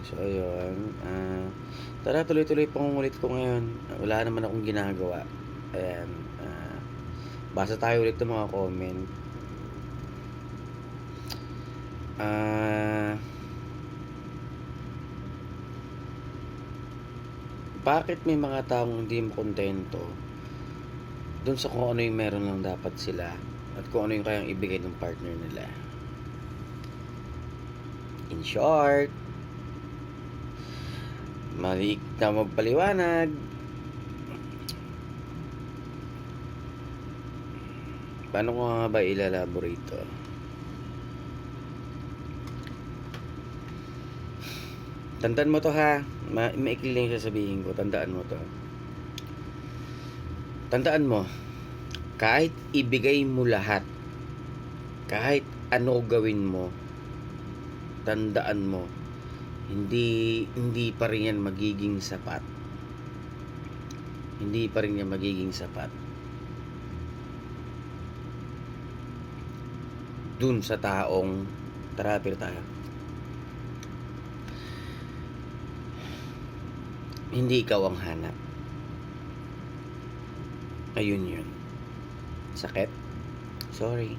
So, ayun. Tara tuloy-tuloy pangungulit ko ngayon. Wala naman akong ginagawa. Ayan. Basa tayo ulit ng mga comment. Bakit may mga taong hindi makontento dun sa kung ano yung meron lang dapat sila at kung ano yung kayang ibigay ng partner nila? In short, maliit na magpaliwanag. Paano ko nga ba ilalaborate to? Tandaan mo to ha. Maikli lang yung sasabihin ko. Tandaan mo to. Tandaan mo, kahit ibigay mo lahat, kahit ano gawin mo, tandaan mo, hindi pa rin yan magiging sapat. Hindi pa rin yan magiging sapat dun sa taong therapy tayo. Hindi ikaw ang hanap. Ayun yun. Sakit? Sorry.